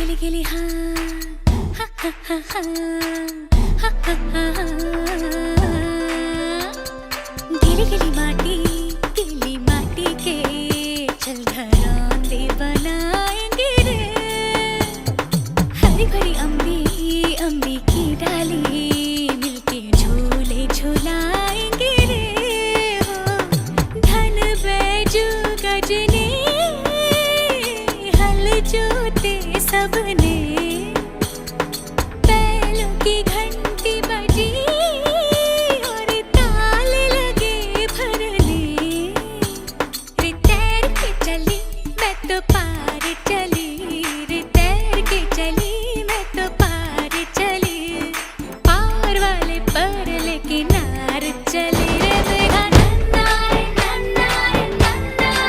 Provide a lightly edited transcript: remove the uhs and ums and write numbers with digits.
गिली गिली हाँ हा हा हा हा हा हा हा गिली गिली माटी के चल घरौंदे बनाएंगे रे। हरी भरी अम्बी अम्बी की डाली मिलके झूले झूलाएंगे रे। हो धन बैजू गजने हल जोते सबने बैलों की घंटी बजी और ताल लगे भरने। रे तैर के चली मैं तो